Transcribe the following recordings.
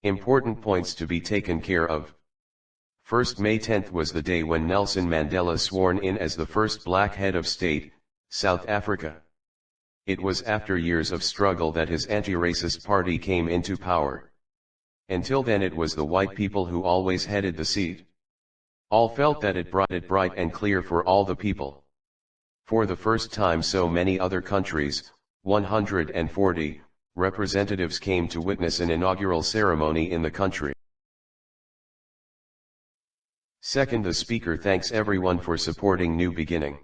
Important points to be taken care of. First, May 10 was the day when Nelson Mandela sworn in as the first black head of state, South Africa. It was after years of struggle that his anti-racist party came into power. Until then it was the white people who always headed the seat. All felt that it brought it bright and clear for all the people. For the first time so many other countries, 140, representatives came to witness an inaugural ceremony in the country. Second, the speaker thanks everyone for supporting New Beginning.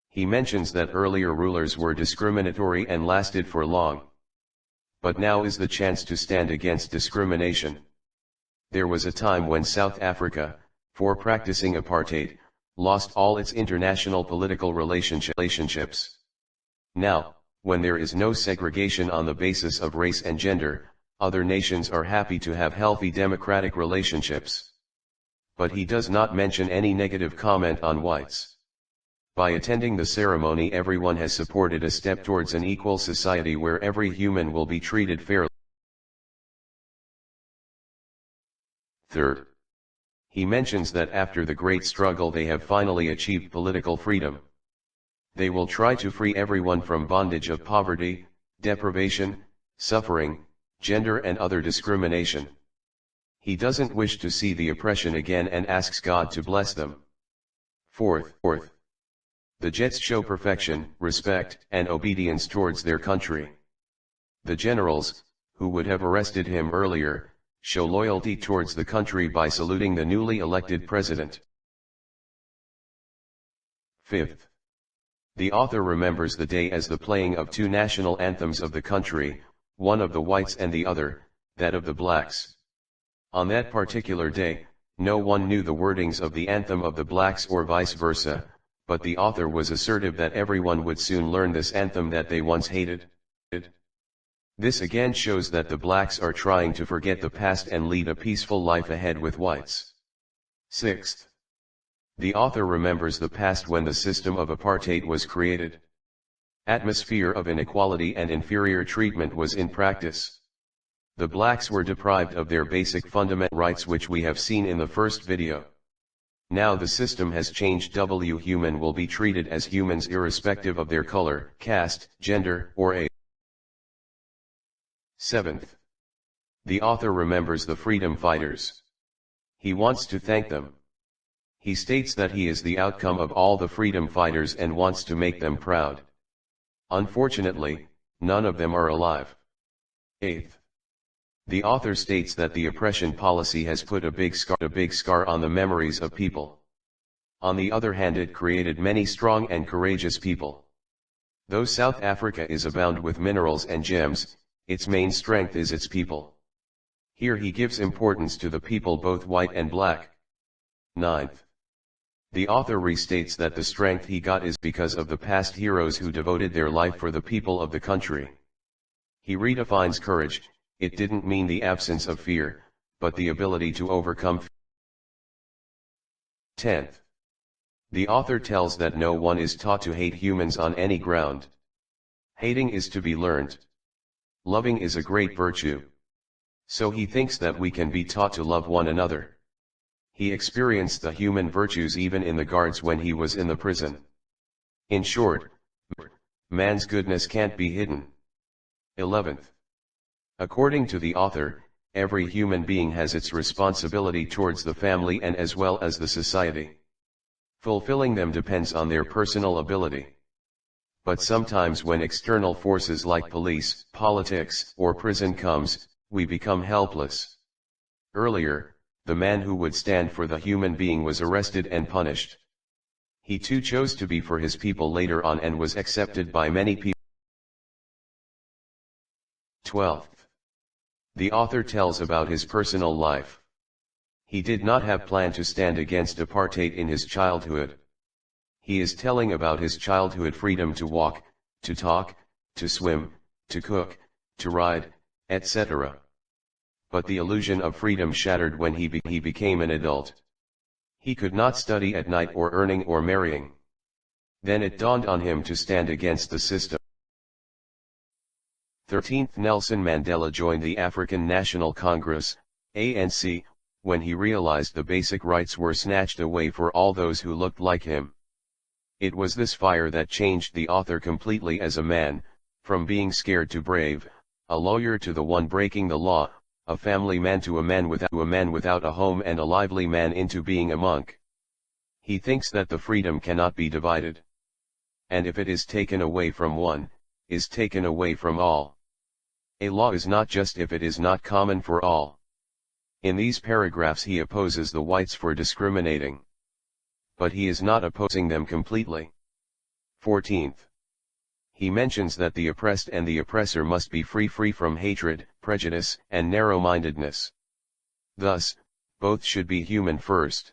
He mentions that earlier rulers were discriminatory and lasted for long. But now is the chance to stand against discrimination. There was a time when South Africa, for practicing apartheid, lost all its international political relationships. Now, when there is no segregation on the basis of race and gender, other nations are happy to have healthy democratic relationships. But he does not mention any negative comment on whites. By attending the ceremony, everyone has supported a step towards an equal society where every human will be treated fairly. Third, he mentions that after the great struggle they have finally achieved political freedom. They will try to free everyone from bondage of poverty, deprivation, suffering, gender and other discrimination. He doesn't wish to see the oppression again and asks God to bless them. Fourth, the Jets show perfection, respect, and obedience towards their country. The generals, who would have arrested him earlier, show loyalty towards the country by saluting the newly elected president. Fifth, the author remembers the day as the playing of two national anthems of the country, one of the whites and the other, that of the blacks. On that particular day, no one knew the wordings of the anthem of the blacks or vice versa, but the author was assertive that everyone would soon learn this anthem that they once hated. This again shows that the blacks are trying to forget the past and lead a peaceful life ahead with whites. Sixth, the author remembers the past when the system of apartheid was created. Atmosphere of inequality and inferior treatment was in practice. The blacks were deprived of their basic fundamental rights, which we have seen in the first video. Now the system has changed. Human will be treated as humans irrespective of their color, caste, gender, or age. Seventh, the author remembers the freedom fighters. He wants to thank them. He states that he is the outcome of all the freedom fighters and wants to make them proud. Unfortunately, none of them are alive. Eighth, the author states that the oppression policy has put a big scar on the memories of people. On the other hand, it created many strong and courageous people. Though South Africa is abound with minerals and gems, its main strength is its people. Here he gives importance to the people, both white and black. Ninth, the author restates that the strength he got is because of the past heroes who devoted their life for the people of the country. He redefines courage. It didn't mean the absence of fear, but the ability to overcome fear. 10th, the author tells that no one is taught to hate humans on any ground. Hating is to be learned. Loving is a great virtue. So he thinks that we can be taught to love one another. He experienced the human virtues even in the guards when he was in the prison. In short, man's goodness can't be hidden. 11th, according to the author, every human being has its responsibility towards the family and as well as the society. Fulfilling them depends on their personal ability. But sometimes when external forces like police, politics, or prison comes, we become helpless. Earlier, the man who would stand for the human being was arrested and punished. He too chose to be for his people later on and was accepted by many people. 12th, the author tells about his personal life. He did not have planned to stand against apartheid in his childhood. He is telling about his childhood freedom to walk, to talk, to swim, to cook, to ride, etc. But the illusion of freedom shattered when he became an adult. He could not study at night or earning or marrying. Then it dawned on him to stand against the system. 13th Nelson Mandela joined the African National Congress, ANC, when he realized the basic rights were snatched away for all those who looked like him. It was this fire that changed the author completely as a man, from being scared to brave, a lawyer to the one breaking the law, a family man to a man without a home, and a lively man into being a monk. He thinks that the freedom cannot be divided. And if it is taken away from one, is taken away from all. A law is not just if it is not common for all. In these paragraphs he opposes the whites for discriminating. But he is not opposing them completely. 14th. He mentions that the oppressed and the oppressor must be free from hatred, prejudice, and narrow-mindedness. Thus, both should be human first.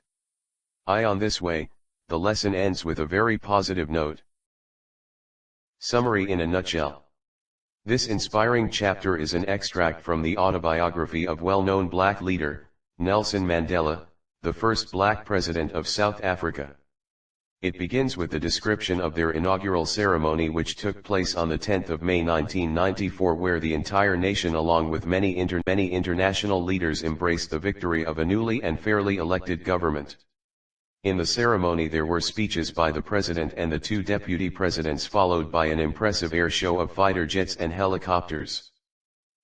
On this way, the lesson ends with a very positive note. Summary in a nutshell. This inspiring chapter is an extract from the autobiography of well-known black leader, Nelson Mandela, the first black president of South Africa. It begins with the description of their inaugural ceremony, which took place on the 10th of May 1994, where the entire nation along with many international leaders embraced the victory of a newly and fairly elected government. In the ceremony there were speeches by the president and the two deputy presidents, followed by an impressive air show of fighter jets and helicopters.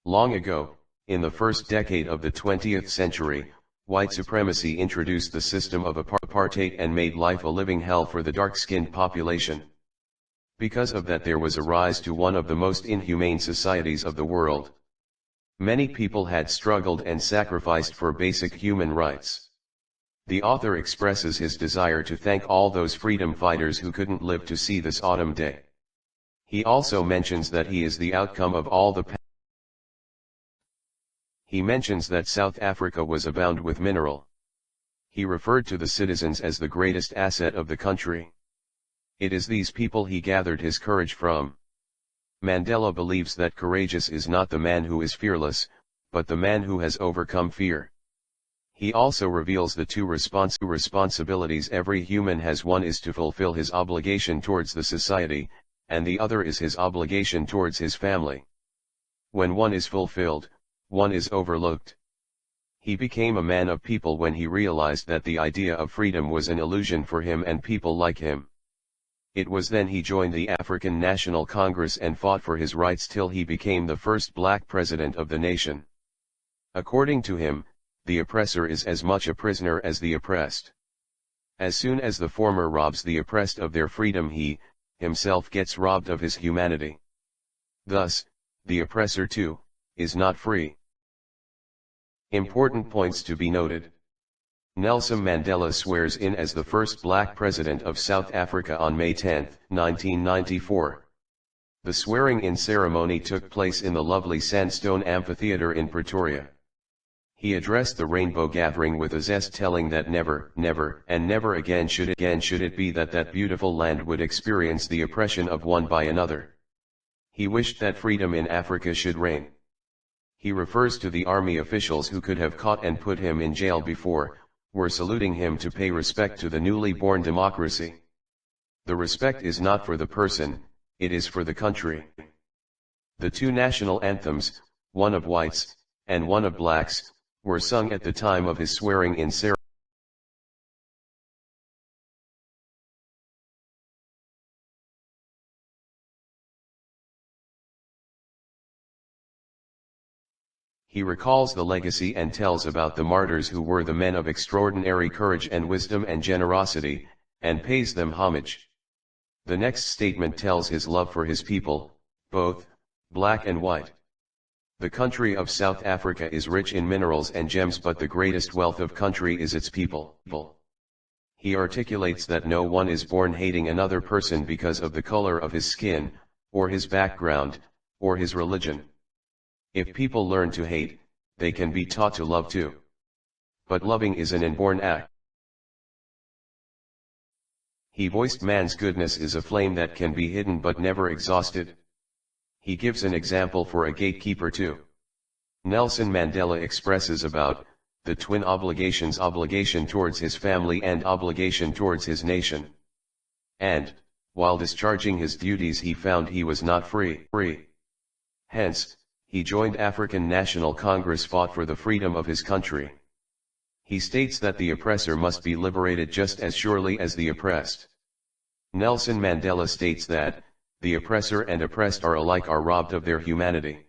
Long ago, in the first decade of the 20th century, white supremacy introduced the system of apartheid and made life a living hell for the dark-skinned population. Because of that, there was a rise to one of the most inhumane societies of the world. Many people had struggled and sacrificed for basic human rights. The author expresses his desire to thank all those freedom fighters who couldn't live to see this autumn day. He also mentions that he is the outcome of all the He mentions that South Africa was abound with mineral. He referred to the citizens as the greatest asset of the country. It is these people he gathered his courage from. Mandela believes that courageous is not the man who is fearless, but the man who has overcome fear. He also reveals the two responsibilities every human has. One is to fulfill his obligation towards the society, and the other is his obligation towards his family. When one is fulfilled, one is overlooked. He became a man of people when he realized that the idea of freedom was an illusion for him and people like him. It was then he joined the African National Congress and fought for his rights till he became the first black president of the nation. According to him, the oppressor is as much a prisoner as the oppressed. As soon as the former robs the oppressed of their freedom, he, himself, gets robbed of his humanity. Thus, the oppressor too, is not free. Important points to be noted. Nelson Mandela swears in as the first black president of South Africa on May 10, 1994. The swearing-in ceremony took place in the lovely Sandstone Amphitheatre in Pretoria. He addressed the Rainbow Gathering with a zest, telling that never, never, and never again should it be that beautiful land would experience the oppression of one by another. He wished that freedom in Africa should reign. He refers to the army officials who could have caught and put him in jail before, were saluting him to pay respect to the newly born democracy. The respect is not for the person, it is for the country. The two national anthems, one of whites, and one of blacks, were sung at the time of his swearing-in ceremony. He recalls the legacy and tells about the martyrs who were the men of extraordinary courage and wisdom and generosity, and pays them homage. The next statement tells his love for his people, both black and white. The country of South Africa is rich in minerals and gems, but the greatest wealth of country is its people. He articulates that no one is born hating another person because of the color of his skin, or his background, or his religion. If people learn to hate, they can be taught to love too. But loving is an inborn act. He voiced man's goodness is a flame that can be hidden but never exhausted. He gives an example for a gatekeeper too. Nelson Mandela expresses about the twin obligations: obligation towards his family and obligation towards his nation. And, while discharging his duties, he found he was not free. Hence, he joined African National Congress, fought for the freedom of his country. He states that the oppressor must be liberated just as surely as the oppressed. Nelson Mandela states that, the oppressor and oppressed are alike robbed of their humanity.